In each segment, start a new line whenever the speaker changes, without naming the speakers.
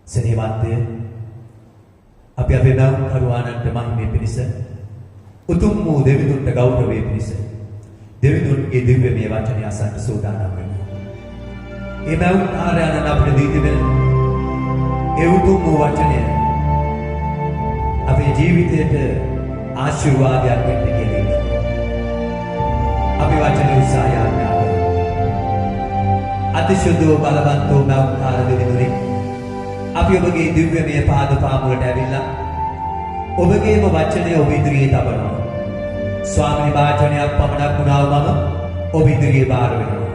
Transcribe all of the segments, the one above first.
සෙනෙහවන්තය අපි අපේ මව් කරුවානන්ට මහිමේ පිණිස උතුම් වූ දෙවිඳුන්ට ගෞරවයේ පිණිස දෙවිඳුන්ගේ දිව්‍යමය වචනය අසන්න සූදානම් වෙනවා. ඒ මව් කාර්යයන් අපිට දී තිබෙන ඒ උතුම් වූ වචනය අපේ ජීවිතයට ආශිර්වාදයක් වෙන්න කියලා. අපි වචනේ උත්සාහය ආරම්භ අතිශුද්ධ බලවන්ත මව් කාර්ය දෙවිඳුනි අපි ඔබගේ දිව්‍යමය පාද පාමුලට ඇවිල්ලා ඔබගේම වචනය ඔබ ඉදිරියේ තබනවා. ස්වාමීන් වාචනයක් පමණක් වුණා මම ඔබ ඉදිරියේ බාර වෙනවා.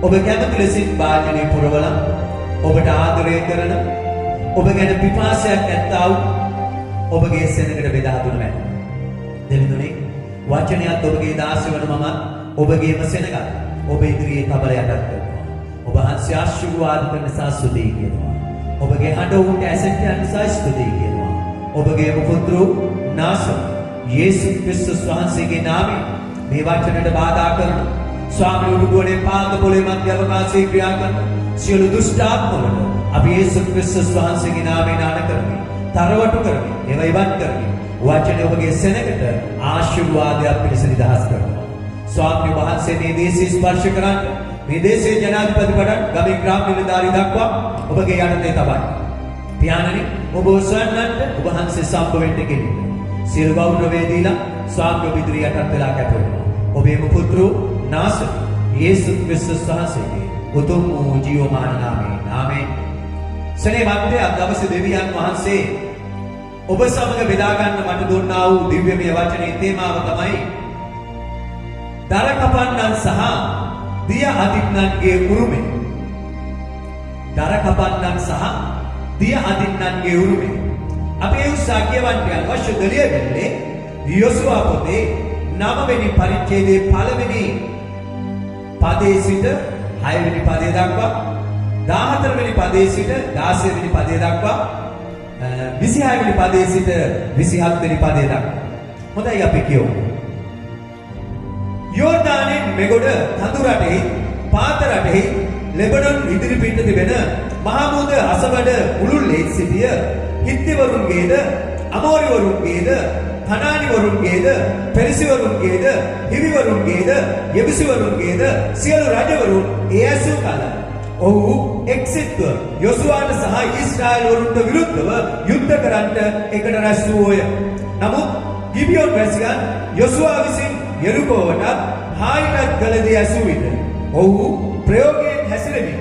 ඔබ කැමති ලෙසින් වාචනය පුරවලා ඔබට ආදරය කරන ඔබ ගැන පිපාසයක් ඇත්තා වූ ඔබගේ සෙනඟට බෙදා දුන්න මැන. දෙවිඳුනි වචනයත් ඔබගේ දාසය වන මම ඔබගේම සෙනඟ ඔබ ඉදිරියේ තබල යටත් කරනවා. ඔබ වහන්සේ ආශිර්වාද කරන නිසා ස්තුතියි කියනවා. ඔබගේ හඬ උන්ට ඇසෙන්න යන නිසා ස්තුතියි කියනවා. ඔබගේ පුත්‍ර නාසර් යේසුස් ක්‍රිස්තුස් වහන්සේගේ නාමයෙන් මේ වචනයට බාධා කරන ස්වාමී උඩුගොඩේ පාද පොළේ මැද අවකාශයේ ක්‍රියා කරන සියලු දුෂ්ට ආත්මවලට අපි යේසුස් ක්‍රිස්තුස් වහන්සේගේ නාමයෙන් ආන කරමි. තරවටු කරමි. ඒවා ඉවත් කරමි. වචනේ ඔබගේ සෙනඟට ආශිර්වාදයක් පිණිස නිදහස් කරනවා. ස්වාමී වහන්සේ මේ දේශය ස්පර්ශ කරන්න මේ දේශයේ ජනාධිපති පඩන් ගමේ ග්‍රාම නිලධාරී දක්වා ඔබගේ යටතේ තබයි. පියාණනි ඔබ ඔසවන්නන්ට ඔබ වහන්සේ සම්බවෙන්න ගෙනියන්න. සියලු ගෞරවය දීලා ස්වාමී ඔබ ඉදිරියට වෙලා කැපවෙනවා. ඔබේ පුත්‍ර නාසර් යේසුස් ක්‍රිස්තුස් වහන්සේගේ උතුම් වූ ජීවමාන නාමයෙන් ආමේන්. සෙනෙහවන්තය දවසේ දෙවියන් වහන්සේ ඔබ සමග බෙදා ගන්න මට දුන්නා වූ දිව්‍යමය වචනේ තේමාව තමයි දර කපන්නන් සහ දිය අදින්නන්ගේ උරුමය. දර කපන්නන් සහ දිය අදින්නන්ගේ උරුමය. අපි ඒ උත්සාහ කියවන්න අවශ්‍ය දලිය වෙන්නේ යොසුවා පොතේ 9 වෙනි පරිච්ඡේදයේ 1 වෙනි පදයේ සිට 6 වෙනි පදය දක්වා 14 වෙනි පදයේ සිට 16 වෙනි පදය දක්වා 26 වෙනි පදයේ සිට 27 වෙනි පදය දක්වා. හොඳයි අපි කියමු. යෝර්දානයේ මෙගොඩ කඳු රටෙහි පාත රටෙහි ලෙබනොන් ඉදිරි පිට තිබෙන මහා මුහුද අසබඩ මුළුල්ලේ සිටිය හිත්තිවරුන්ගේද අමෝරිවරුන්ගේද කනානිවරුන්ගේද පෙරිසිවරුන්ගේද හිවිවරුන්ගේද යෙබුසිවරුන්ගේද සියලු රජවරුන් ඒ ඇසු කල ඔහු එක්සිත්ව යොසුවාට සහ ඊශ්‍රායල් වරුන්ට විරුද්ධව යුද්ධ කරන්නට එකට රැස් වූය. නමුත් ගිබියොන් වැසියන් යොසුවා විසින් යෙරිකෝවට හායිටත් කළ දේ ඇසු විට ඔහු ප්‍රයෝගයෙන් හැසිරෙමින්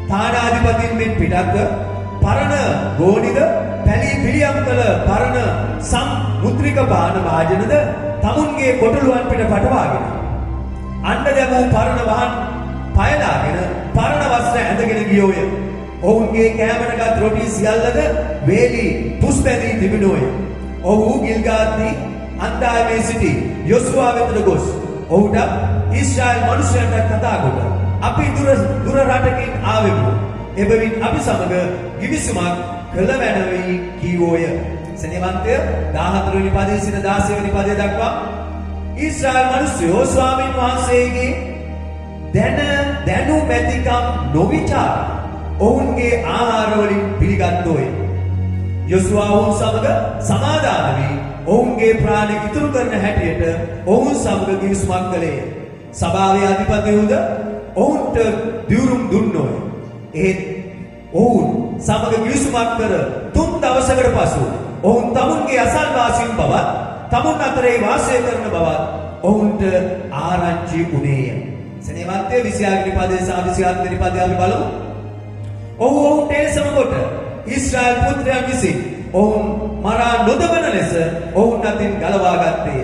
තානාධිපතින් මෙන් පිටත්ව පරණ ගෝනිද පැලී පිළියම් කළ පරණ සම්මුද්‍රික බාන වාජනද තමුන්ගේ කොටලුවන් පිට පටවාගෙන අණ්ඩ දැමූ පරණ වහන් පයලාගෙන පරණ වස්ත්‍ර ඇඳගෙන ගියෝය. ඔවුන්ගේ කෑමටගත් රොටි සියල්ලද වේලි පුස් පැදී තිබෙනෝය. ඔහු ගිල්ගාද්දී අන්දායමේ සිටි යොසුවා වෙතට ගොස් ඔහුට ඊශ්‍රායල් මිනිසයන්ට කතා කොට අපි දුර රටකින් ආවෙමු. එබැවින් අපි සමග ගිවිසුමක් කළ වැනවී කීවෝය. සෙනෙහවන්තය 14 වෙනි පදයේ සිට 16 වෙනි පදය දක්වා ඊශ්‍රායල් මිනිසයෝ ස්වාමීන් වහන්සේගේ දැනු මැතිකම් නොවිචාර ඔවුන්ගේ ආහාර වලින් පිළිගත්තෝය. යොසුවා ඔවුන් සමග සමාදාන වී ඔවුන්ගේ ප්‍රාණ ඉතුරු කරන හැටියට ඔවුන් සමග ගිවිසුමක් කළේය. සභාවේ අධිපතිවුද ඔවුන්ට දිවුරුම් දුන්නෝය. එහෙත් ඔවුන් සමග ගිවිසුමක් කර 3 දවසකට පසු ඔවුන් තමුන්ගේ අසල්වාසීන් බවත් තමුන් අතරේ වාසය කරන බවත් ඔවුන්ට ආරංචි වුණේය. සෙනෙහවන්තය 26 වෙනි පදයේ සහ 27 වෙනි පදය අපි බලමු. ඔවුන්ට එසම කොට ඊශ්‍රායල් පුත්‍රයන් විසින් ඔවුන් මරා නොදබන ලෙස ඔවුන් අතින් ගලවා ගත්තේය.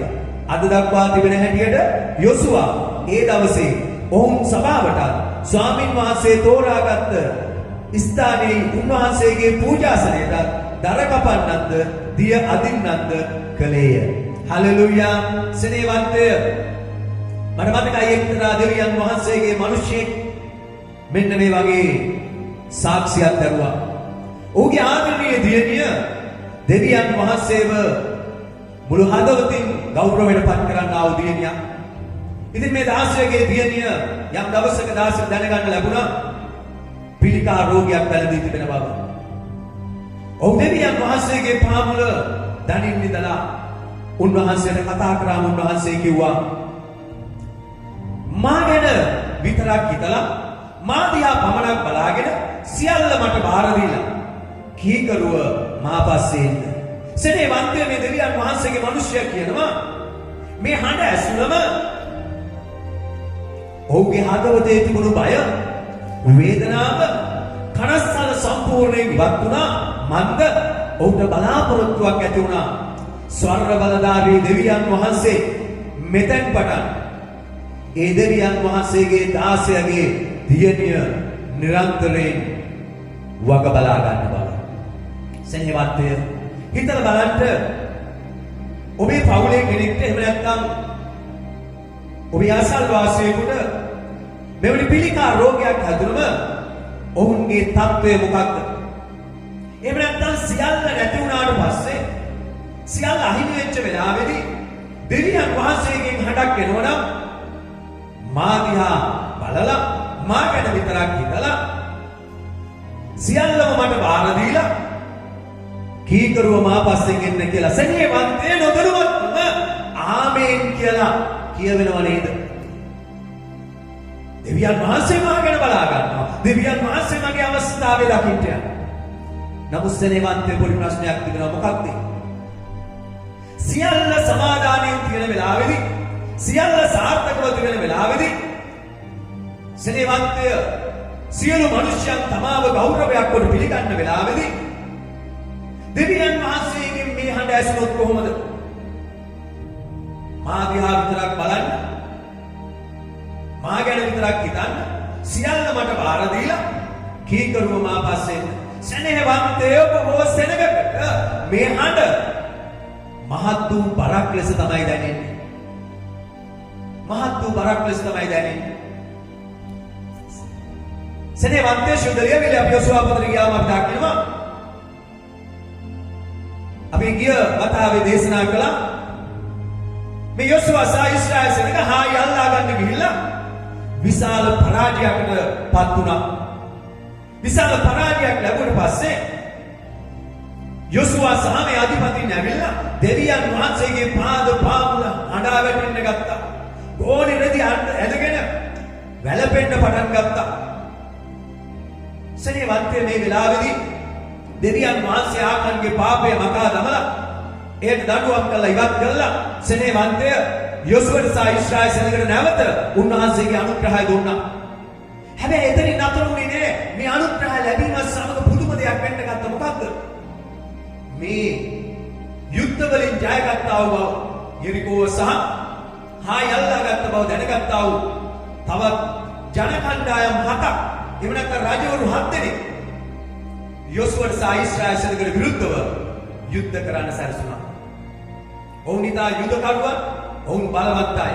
අද දක්වා තිබෙන හැටියට යොසුවා ඒ දවසේ ඔවුන් සභාවට ස්වාමින් වහන්සේ තෝරාගත් ස්ථානයේ උන්වහන්සේගේ පූජාසනයට දර කපන්නන්ද දිය අදින්නන්ද කළේය. හලෙලූයා. සෙනෙහවන්තය මට මතකයි එක්තරා දෙවියන් වහන්සේගේ මිනිසෙක් මෙන්න මේ වගේ සාක්ෂියක් දරුවා. ඔහුගේ ආදරණීය දියණිය දෙවියන් වහන්සේව මුළු හදවතින් ගෞරවයට පත් කරන්නා වූ දියණියක්. ඉතින් මේ දාසියගේ දියණිය යම් දවසක දාසිය දැනගන්න ලැබුණා පිළිකා රෝගයක් පැලදී තිබෙන බව. ඔව් දෙවියන් වහන්සේගේ පාමුල දනින් ඉඳලා උන්වහන්සේට කතා කරාම උන්වහන්සේ කිව්වා මා ගැන විතරක් හිතලා මා දිහා පමණක් බලාගෙන සියල්ල මට බාර දීලා කීකරුව මා පස්සේ ඉන්න. සෙනෙහවන්තය මේ දෙවියන් වහන්සේගේ මිනිසයා කියනවා මේ හඬ ඇසුනම ඔහුගේ හදවතේ තිබුණු බය වේදනාව කනස්සල සම්පූර්ණයෙන් ඉවත් වුණා. මන්ද ඔහුට බලාපොරොත්තුවක් ඇති වුණා. ස්වර්ග බලධාරී දෙවියන් වහන්සේ මෙතෙන් පටන් ඒ දෙවියන් වහන්සේගේ දාසයාගේ දියණිය නිරන්තරයෙන් වග බලා ගන්න බව. සෙනෙහවන්තය හිතලා බලන්න ඔබේ පවුලේ කෙනෙක්ට එහෙම නැත්නම් ඔබේ ආසල්වාසියෙකුට මෙවැනි පිළිකා රෝගයක් හැදුනම ඔවුන්ගේ තත්ත්වය මොකක්ද? එහෙම නැත්නම් සියල්ල නැති වුණාට පස්සේ සියල්ල අහිමි වෙච්ච වෙලාවේදී දෙවියන් වහන්සේගෙන් හඬක් එනවනම් මා දිහා බලලා මා ගැන විතරක් හිතලා සියල්ලම මට බාර දීලා කීකරුව මා පස්සෙන් එන්න කියලා සෙනෙහවන්තය නොදැනුවත්වම ආමේන් කියලා කියවෙනව නේද? දෙවියන් වහන්සේ මා ගැන බලා ගන්නවා. දෙවියන් වහන්සේ මගේ අවස්ථාවේ දකින්න යනවා. නමුත් සෙනෙහවන්තය පොඩි ප්‍රශ්නයක් තිබෙනවා. මොකක්ද? සියල්ල සමාදානයෙන් තියෙන වෙලාවේදී සියල්ල සාර්ථකව තියෙන වෙලාවේදී සෙනෙහවන්තය සියලු මිනිස්යන් තමාව ගෞරවයක් කොට පිළිගන්න වෙලාවේදී දෙවියන් වහන්සේගෙන් මේ හඬ ඇසුනොත් කොහොමද? මා දිහා විතරක් බලන්න, මා ගැන විතරක් හිතන්න, සියල්ල මට බාර දීලා කීකරුව මා පස්සේ එන්න. සෙනෙහවන්තයෝ බොහෝ සෙනගකට මේ හඬ මහත් වූ බරක් ලෙස තමයි දැනෙන්නේ. මහත් වූ බරක් ලෙස තමයි දැනෙන්නේ. සෙනෙහවන්තය ශුද්ධලිය විල අපි යොසුවා පොතේ ගියාම අපි දකිනවා අපි ගිය වතාවේ දේශනා කළා මේ යොසුවා සහ ඊශ්‍රායල් සෙනග හායි අල්ලා ගන්න ගිහිල්ලා විශාල පරාජයකට පත් වුණා. විශාල පරාජයක් ලැබුණ පස්සේ යොසුවා සහ මේ අධිපතින් ඇවිල්ලා දෙවියන් වහන්සේගේ පාද පාමුල හඬා වැටෙන්න ගත්තා. ගෝණි රෙදි ඇදගෙන වැළපෙන්න පටන් ගත්තා. සෙනෙහවන්තය මේ වෙලාවේදී දෙවියන් වහන්සේ ආකන්ගේ පාපය මකා දමලා ඒට දඬුවම් කළා ඉවත් කළා. සෙනෙහවන්තය යොසුවට සහ ඊශ්‍රායල් සෙනගට නැවත උන්වහන්සේගේ අනුග්‍රහය දුන්නා. හැබැයි එතනින් නතර වුණේ නෑ. මේ අනුග්‍රහය ලැබීම සමග පුදුම දෙයක් වෙන්න ගත්තා. මොකක්ද? මේ යුද්ධ වලින් ජයගත්තා වූ යෙරිකෝ සහ හායි අල්ලාගත් බව දැනගත්තා වූ තවත් ජන කණ්ඩායම් 7ක් එහෙම නැත්නම් රජවරු 7 දෙනෙක් යොසුවට සහ ඊශ්‍රායල් සෙනගට විරුද්ධව යුද්ධ කරන්න සැරසුණා. ඔවුන් ඉතා යුධකරුවන්, ඔවුන් බලවත්යි.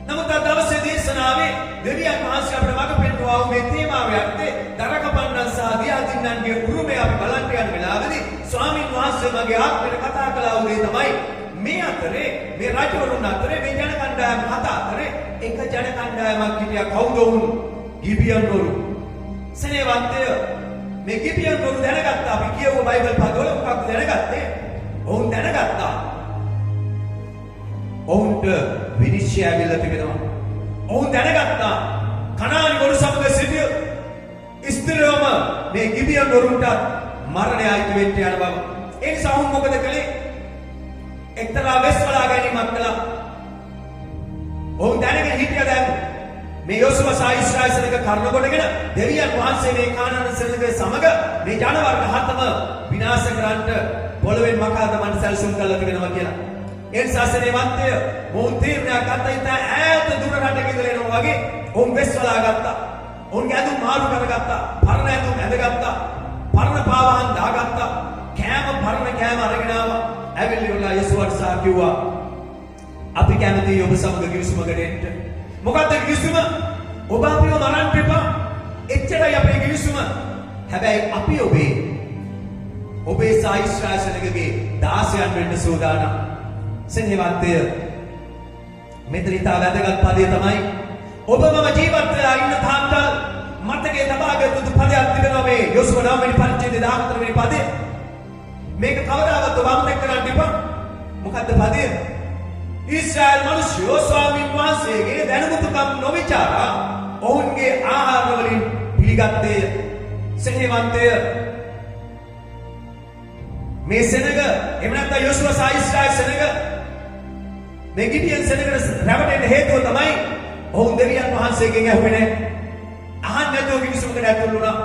නමුත් අද දවසේ දේශනාවේ දෙවියන් වහන්සේ අපට මඟ පෙන්වුවා වූ මේ තේමාව යටතේ දරකපන්නන් සහ දියාදින්නන්ගේ උරුමය අපි බලන්න යන වෙලාවේදී ස්වාමීන් වහන්සේ මගේ ආත්මයට කතා කළා වූ දේ තමයි මේ අතරේ මේ රජවරුන් අතරේ මේ ජන කණ්ඩායම් 7 අතරේ එක ජන කණ්ඩායමක් හිටියා. කවුද වුන්? ගිබියන්වරු. සෙනෙහවන්තය මේ ගිබියන්වරු දැනගත්තා. අපි කියවුව බයිබල් පදවල මොකක්ද දැනගත්තේ? ඔවුන් දැනගත්තා ඔවුන්ට විනිශ්චය ඇවිල්ලා තිබෙනවා. ඔවුන් දැනගත්තා කනානි වරු සමග සිටිය ස්ත්‍රියෝම මේ ගිබියන්වරුන්ට මරණය අයිති වෙන්න යන බව. ඒ නිසා ඔවුන් මොකද කළේ? එක්තරා වෙස්වලා ගැනීමක් කළා. ඔවුන් දැනගෙන හිටියා දැන් මේ යොසුවා සහ ඊශ්‍රායල් සෙනග කර්ණ කොටගෙන දෙවියන් වහන්සේ මේ කානාන සෙනග සමග මේ ජන වර්ග 7ම විනාශ කරන්නට පොළවෙන් මකා දමන්න සැලසුම් කළා තිබෙනවා කියලා. ඒ නිසා සෙනෙහවන්තය මොවුන් තීරණයක් ගත්තා. ඉතින් ඈත දුර රටක ඉඳලා එනවා වගේ ඔවුන් වෙස්වලා ගත්තා. ඔවුන්ගේ ඇඳුම් මාරු කරගත්තා. පරණ ඇඳුම් ඇඳගත්තා. පරණ පාවහන් දාගත්තා. පරණ කෑම අරගෙන ආවා. ඇවිල්ලා යොසුවට සහ කිව්වා අපි කැමතියි ඔබ සමග ගිවිසුමකට එන්න. මොකද්ද ගිවිසුම? ඔබ අපිව මරන්න එපා. එච්චරයි අපේ ගිවිසුම. හැබැයි අපි ඔබේ සහ ඊශ්‍රායල් සෙනගගේ දාසයන් වෙන්න සූදානම්. සෙනෙහවන්තය මෙතන ඉතා වැදගත් පදය තමයි ඔබ මම ජීවත් වෙලා ඉන්න තාක්කල් මතකයේ තබාගත් යුතු පදයක් තිබෙනවා මේ යොසුව 9 වෙනි පරිච්ඡේදයේ 14 වෙනි පදේ. මේක කවදාවත් වම්නෙක් කරන්න එපා. මොකද්ද පදය? ඊශ්‍රායල් මිනිස්සු ස්වාමීන් වහන්සේගේ දැනුමුතුකම් නොවිචාරා ඔවුන්ගේ ආහාර වලින් පිළිගත්තේය. සෙනෙහවන්තය මේ සෙනග එහෙම නැත්නම් යොසුව සහ ඊශ්‍රායල් සෙනග මේ ගිඩියන් සෙනගට රැවටෙන්න හේතුව තමයි ඔවුන් දෙවියන් වහන්සේගෙන් ඇහුවේ නැහැ. අහන්න නැතුව කිවිසුමකට ඇතුළු වුණා.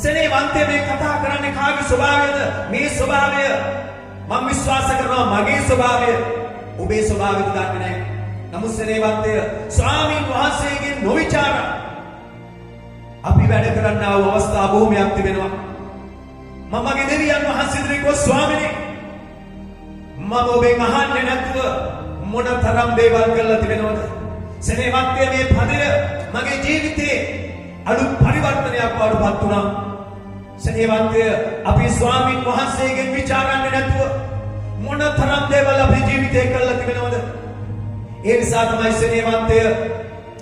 සෙනෙහවන්තය මේ කතා කරන්නේ කාගේ ස්වභාවයද? මේ ස්වභාවය මම විශ්වාස කරනවා මගේ ස්වභාවය. ඔබේ ස්වභාවය දන්නේ නැහැ. නමුත් සෙනෙහවන්තය ස්වාමීන් වහන්සේගෙන් නොවිචාර අපි වැඩ කරන්නා වූ අවස්ථා බොහොමයක් තිබෙනවා. මම මගේ දෙවියන් වහන්සේ ඉදිරියේ ස්වාමීනි මම ඔබෙන් අහන්නේ නැතුව මොන තරම් දේවල් කරලා තිබෙනවද? සෙනෙහවන්තය මේ පදය මගේ ජීවිතේ අලුත් පරිවර්තනයක් වඩපත් වුණා. සෙනෙහවන්තය අපි ස්වාමීන් වහන්සේගෙන් විචාරන්නේ නැතුව මොන තරම් දේවල් අපේ ජීවිතේ කරලා තිබෙනවද? ඒ නිසා තමයි සෙනෙහවන්තය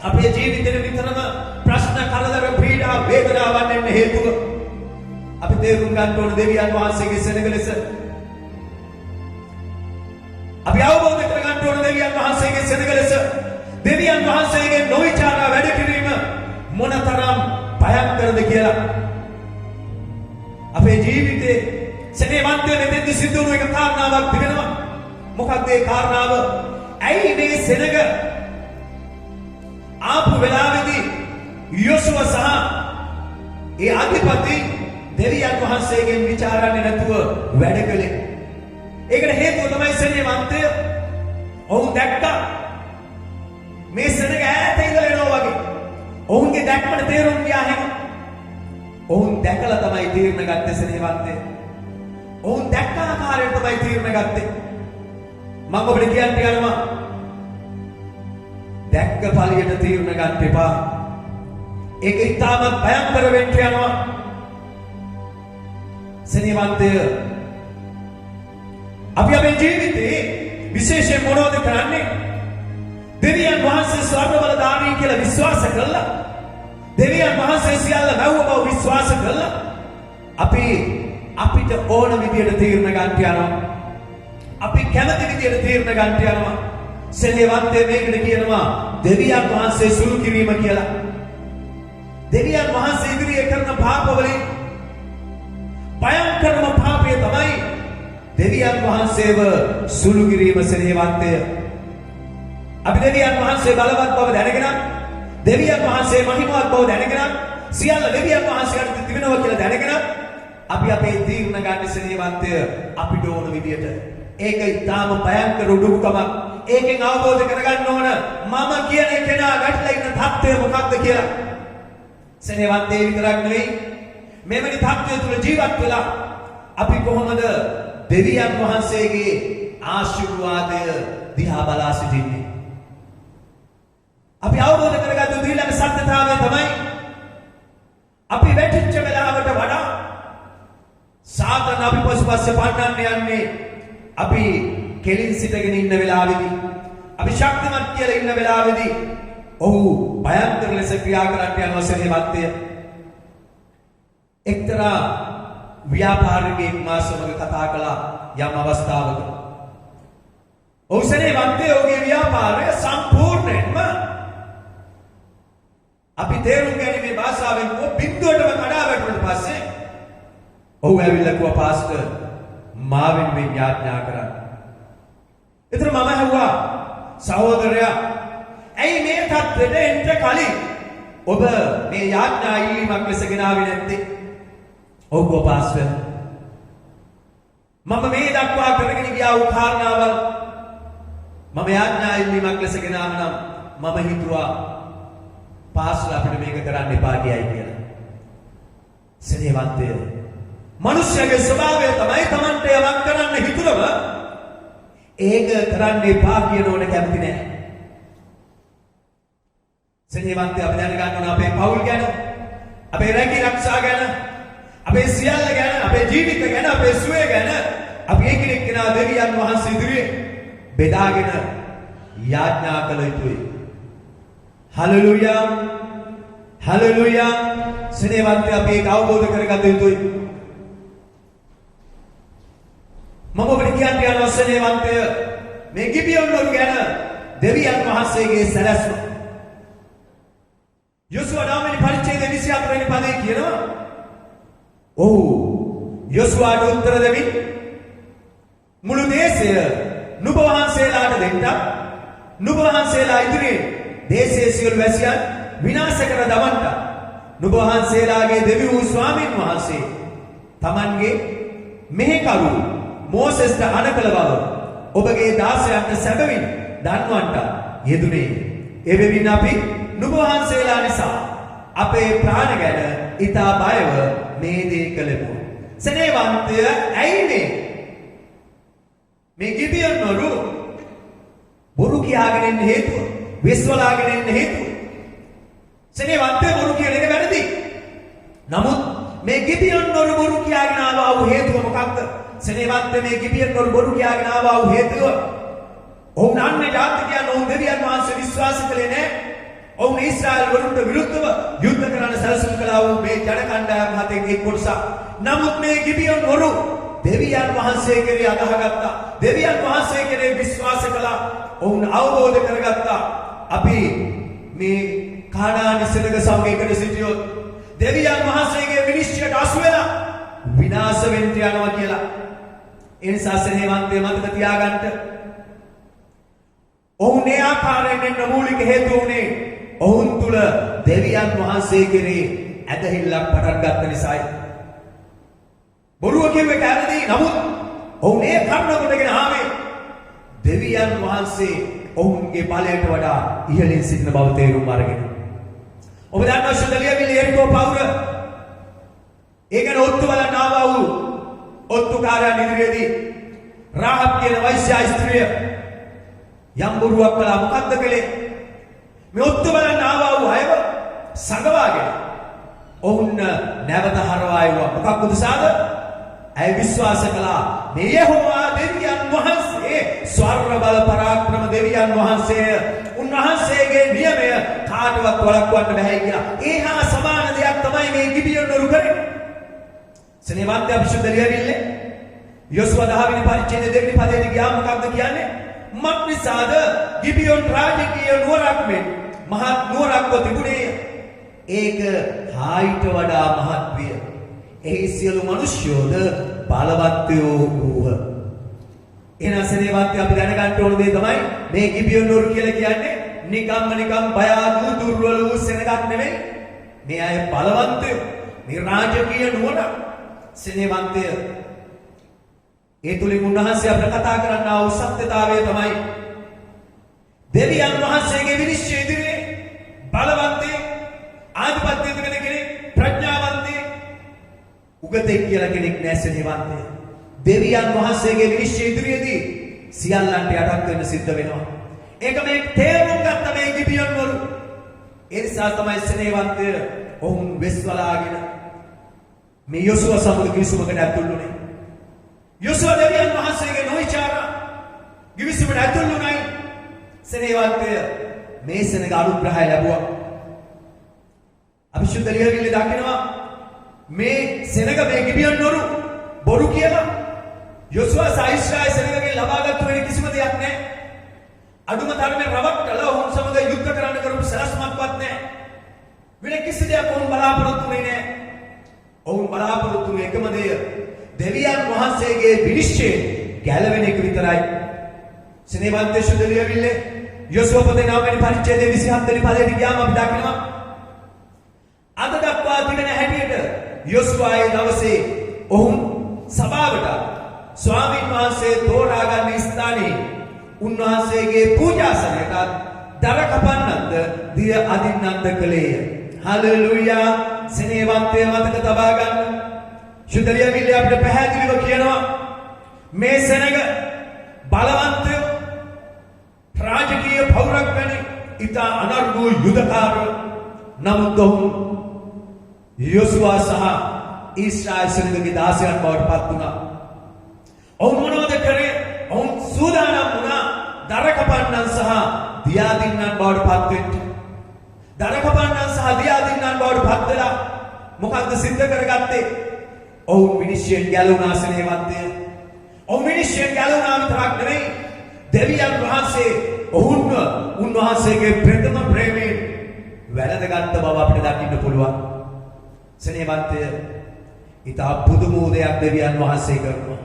අපේ ජීවිතේ විතරම ප්‍රශ්න කරදර පීඩා වේදනාවන් එන්න හේතුව. අපි තේරුම් ගන්න ඕන දෙවියන් වහන්සේගේ සෙනග ලෙස. අපි අවබෝධ කර ගන්න ඕන දෙවියන් වහන්සේගේ සෙනග ලෙස. දෙවියන් වහන්සේගේ නොවිචාරා වැඩ කිරීම මොනතරම් භයංකරද කියලා. අපේ ජීවිතේ සෙනෙහවන්තය මෙතෙන්දි සිද්ධ වුණු එක කාරණාවක් තිබෙනවා. මොකක්ද ඒ කාරණාව? ඇයි මේ සෙනග ආපු වෙලාවේදී යොසුව සහ ඒ අධිපති දෙවියන් වහන්සේගෙන් විචාරන්නේ නැතුව වැඩ කළේ? ඒකට හේතුව තමයි සෙනෙහවන්තය ඔවුන් දැක්කා මේ සෙනග ඈත ඉඳලා එනවා වගේ. ඔවුන්ගේ දැක්මට තේරුම් ගියා හැම. ඔවුන් දැකලා තමයි තීරණ ගත්තේ සෙනෙහවන්තය. ඔවුන් දැක්ක ආකාරයට තමයි තීරණ ගත්තේ. මම ඔබට කියන්න යනවා දැක්ක ඵලයට තීරණ ගන්න එපා. ඒක ඉතාමත් භයංකර වෙන්න යනවා. සෙනෙහවන්තය අපි අපේ ජීවිතේ විශේෂයෙන් මොනවද කරන්නේ? දෙවියන් වහන්සේ ස්වර්ග බලධාරී කියලා විශ්වාස කළා. දෙවියන් වහන්සේ සියල්ල මැව්ව බව විශ්වාස කළා. අපි අපිට ඕන විදියට තීරණ ගන්න යනවා. අපි කැමති විදියට තීරණ ගන්න යනවා. සෙනෙහවන්තය මේකට කියනවා දෙවියන් වහන්සේ සුළු කිරීම කියලා. දෙවියන් වහන්සේ ඉදිරියේ කරන පාපවලින් භයංකරම පාපය තමයි දෙවියන් වහන්සේව සුළු කිරීම. සෙනෙහවන්තය අපි දෙවියන් වහන්සේ බලවත් බව දැනගෙන දෙවියන් වහන්සේ මහිමවත් බව දැනගෙන සියල්ල දෙවියන් වහන්සේට තිබෙනවා කියලා දැනගෙන අපි අපේ තීරණ ගන්න සෙනෙහවන්තය අපිට ඕන විදියට. ඒක ඊටාම භයංකර උඩුකමක්. ඒකෙන් අවබෝධ කරගන්න ඕන මම කියන කෙනා ගැටලා ඉන්න தත්ත්වය මොකක්ද කියලා. සෙනෙහවන්තය විතරක් නෙවෙයි මෙවැනි தත්ත්වය තුල ජීවත් වෙලා අපි කොහොමද දෙවියන් වහන්සේගේ ආශිර්වාදය දිහා බලා සිටින්නේ? අපි අවබෝධ කරගත්තු ඊළඟ සත්‍යතාවය තමයි අපි වැටිච්ච වෙලාවට වඩා සාතන් අපි පසුපස්සේ පන්නන්න යන්නේ අපි කෙලින් සිටගෙන ඉන්න වෙලාවේදී, අපි ශක්තිමත් කියලා ඉන්න වෙලාවේදී ඔහු භයංකර ලෙස ක්‍රියා කරන්න යනවා. සෙනෙහවන්තය එක්තරා ව්‍යාපාරිකයෙක් මා සමග කතා කළා යම් අවස්ථාවක. ඔහු සෙනෙහවන්තය ඔහුගේ ව්‍යාපාරය සම්පූර්ණයෙන්ම අපි තේරුම් ගැනීමේ භාෂාවෙන් බින්දුවටම කඩා වැටුණාට පස්සේ ඔහු ඇවිල්ලා කිව්වා පාස්ටර් මාවෙන් මේ යාඥා කරන්න. ඒතර මම ඇහුවා සහෝදරයා ඇයි මේ තත්ත්වෙට එන්න කලින් ඔබ මේ යාඥා ඉල්ලීමක් ලෙස ගෙනාවේ නැත්තේ? ඔව් පාස්ටර් මම මේ දක්වා කරගෙන ගියා වූ කාරණාවල් මම යාඥා ඉල්ලීමක් ලෙස ගෙනාව නම් මම හිතුවා පාස්ටර් අපිට මේක කරන්න එපා කියයි කියලා. සෙනෙහවන්තය මනුෂ්‍යගේ ස්වභාවය තමයි Tamante යමක් කරන්න හිතුනම ඒක කරන්න එපා කියන ඕන කැමති නැහැ. සෙනෙහවන්තය අපි දැනගන්න ඕන අපේ පවුල් ගැන, අපේ රැකී ආරක්ෂා ගැන, අපේ සියල්ල ගැන, අපේ ජීවිත ගැන, අපේ සුවය ගැන අපි එකිනෙක කෙනා දෙවියන් වහන්සේ ඉදිරියේ බෙදාගෙන යාඥා කළ යුතුයි. Hallelujah hallelujah. සෙනෙහවන්තය අපි ඒක අවබෝධ කරගත යුතුයි. මම ඔබට කියන්න යන වසනේවන්තය මේ ගිබියොන් වරු ගැන දෙවියන් වහන්සේගේ සැලැස්ම. යොසුවා නාමයේ පරිච්ඡේද 24 වෙනි පදේ කියනවා. ඔව් යොසුවාට උත්තර දෙමින් මුළු දේශය නුඹ වහන්සේලාට දෙන්න නුඹ වහන්සේලා ඉදිරියේ දේශයේ සියලු වැසියන් විනාශ කර දමන්න නුඹ වහන්සේලාගේ දෙවි වූ ස්වාමීන් වහන්සේ තමන්ගේ මෙහෙකරු මෝසෙස්ට අනකල බව ඔබගේ දාසයන්ට සැබවින් දන්වන්නට යෙදුනේ. එබැවින් අපි නුඹ වහන්සේලා නිසා අපේ ප්‍රාණ ගැන ඊතා බයව මේ දේ කළෙමු. සනේවන්තය ඇයි මේ ගිබියන් වරු බොරු කියාගෙන ඉන්න හේතුව විශ්වලාගෙන ඉන්න හේතුව සනේවන්තය බොරු කියන එක වැරදි. නමුත් මේ ගිබියන් වරු බොරු කියාගෙන ආවා වූ හේතුව මොකක්ද? සනේවන්තය මේ ගිබියන් වරු බොරු කියාගෙන ආවා වූ හේතුව ඔවුන් අන්නේ ජාතිකයන් ඔවුන් දෙවියන් වහන්සේ විශ්වාස කළේ නැහැ. ඔවුන් ඊශ්‍රායල් වරුන්ට විරුද්ධව යුද්ධ කරන්න සැලසුම් කළා වූ මේ ජන කණ්ඩායම් හතෙන් එක් කොටසක්. නමුත් මේ ගිබියන් වරු දෙවියන් වහන්සේ කෙරෙහි අදහගත්තා. දෙවියන් වහන්සේ කෙරෙහි විශ්වාස කළා. ඔවුන් අවබෝධ කරගත්තා. අපි මේ කානාන් සෙනග සමගයකට සිටියොත් දෙවියන් වහන්සේගේ විනිශ්චයට අසු වෙලා විනාශ වෙන්න යනවා කියලා. ඒ නිසා සෙනෙහවන්තය මතක තියාගන්න. ඔවුන් ඒ ආකාරයෙන් එන්න මූලික හේතුව උනේ ඔවුන් තුල දෙවියන් වහන්සේ කෙරෙහි ඇදහිල්ලක් පටන් ගත්ත නිසායි. බොරුව කියුවේ වැරදි. නමුත් ඔවුන් ඒ කර්ණ කොටගෙන ආවේ දෙවියන් වහන්සේ ඔවුන්ගේ බලයට වඩා ඉහළින් සිටින බව තේරුම් අරගෙන. ඔබ දන්නවා ශුද්ධලියවිලි එරිකෝ පවුර ඒ ගැන ඔත්තු බලන්න ආවා වූ ඔත්තුකාරයන් ඉදිරියේදී රාහබ් කියන වෛශ්‍ය ස්ත්‍රිය යම් බොරුවක් කළා. මොකද්ද කළේ? මේ ඔත්තු බලන්න ආවා වූ අයව සංගවාගෙන ඔවුන් නැවත හරවා ආවා. මොකක් උදෙසාද? ඇය විශ්වාස කළා මේ යෙහෝවා දෙවියන් වහන්සේ ස්වර්ණ බල පරාක්‍රම දෙවියන් වහන්සේ උන්වහන්සේගේ නියමය කාටවත් වළක්වන්න බැහැ කියලා. ඒ හා සමාන දෙයක් තමයි මේ ගිබියන් වරු කරේ. සනේවන්තය විසුද්ධ ලියවිල්ලේ යොසුවා 10 වෙනි පරිච්ඡේදයේ 2 වෙනි පදයේ ගියා. මොකක්ද කියන්නේ? මක්නිසාද ගිබියන් රාජකීය නුවරක් මෙන් මහත් නුවරක්ව තිබුණේ. ඒක හායිට වඩා මහත් විය. එහි සියලු මිනිස්යෝද බලවත්යෝ වූහ. එහෙනම් සනේවන්තය අපි දැනගන්න ඕන දේ තමයි මේ ගිබියන් වරු කියලා කියන්නේ නිකම් බය ආදු දුර්වල වූ සෙනගක් නෙමෙයි. මේ අය බලවත්යෝ. මේ රාජකීය නුවණ සනේවන්තය ඒ තුලින් උන්වහන්සේ අපට කතා කරන්නා වූ සත්‍යතාවය තමයි දෙවියන් වහන්සේගේ විනිශ්චය ඉදිරියේ බලවන්තය ආධිපත්‍ය තිබෙන කෙනෙක් ප්‍රඥාවන්තය උගතෙක් කියලා කෙනෙක් නැහැ සනේවන්තය. දෙවියන් වහන්සේගේ විනිශ්චය ඉදිරියේදී සියල්ලන්ට යටත් වෙන්න සිද්ධ වෙනවා. ඒක මේ තේරුම් ගත්ත මේ ගිබියන් වරු. ඒ නිසා තමයි සනේවන්තය ඔවුන් වෙස්වලාගෙන මේ යොසුවා සමග කිවිසුමකට ඇතුල් වුණේ. යොසුවා දෙවියන් වහන්සේගේ නොවිචාරා කිවිසුමට ඇතුල් වුණයි. සනේවන්තය මේ සෙනග අනුග්‍රහය ලැබුවා. අවිශුද්ධ ලියවිල්ලේ දකිනවා මේ සෙනග මේ ගිබියන් වරු බොරු කියලා යොසුවා සයිස්රායල් සෙනගගෙන් ලබාගත්තු වෙන කිසිම දෙයක් නැහැ. අඩුම තරමේ රවට්ටලා ඔවුන් සමග යුද්ධ කරන්න කරපු සලස්මක්වත් නැහැ. වෙන කිසි දෙයක් ඔවුන් බලාපොරොත්තු වෙන්නේ නැහැ. ඔවුන් බලාපොරොත්තු වෙන එකම දේ දෙවියන් වහන්සේගේ විනිශ්චය ගැලවෙන එක විතරයි. සනේවන්තය සුද්ධ ලියවිල්ලේ යොසුවා පොතේ 9 වෙනි පරිච්ඡේදයේ 27 වෙනි පදයට ගියාම අපි දකිනවා අද දක්වා තිබෙන හැටියට යොසුවාගේ දවසේ ඔවුන් සභාවට ස්වාමීන් වහන්සේ තෝරා ගන්න ස්ථානයේ උන්වහන්සේගේ පූජාසනයට දර කපන්නන්ද දිය අදින්නන්ද කළේය. හලෙලූයා. සනේවන්තය මතක තබා ගන්න. සුද්ධ ලියවිල්ලේ අපිට පැහැදිලිව කියනවා මේ සෙනග බලවන්තය රාජකීය පෞරක් වැනි ඉතා අනර්ගු යුධකාරයෝ. නමුත් ඔවුන් යොසුවා සහ ඊශ්‍රායල් සෙනගගේ දාසයන් බවට පත් වුණා. ඔවුන් මොනවද කරේ? ඔවුන් සූදානම් වුණා දර කපන්නන් සහ දියාදින්නන් බවට පත් වෙන්න. දර කපන්නන් සහ දියාදින්නන් බවට පත් වෙලා මොකක්ද සිද්ධ කරගත්තේ? ඔවුන් විනිශ්චයෙන් ගැලවුණා සනේවන්තය. ඔවුන් මිනිස්යන් ගැලවුණා විතරක් නෙවෙයි දෙවියන් වහන්සේ ඔවුන්ව උන්වහන්සේගේ ප්‍රථම ප්‍රේමයෙන් වැළඳගත් බව අපිට දකින්න පුළුවන්. සෙනෙහවන්තය ඉතා පුදුම උදයක් දෙවියන් වහන්සේ කරනවා.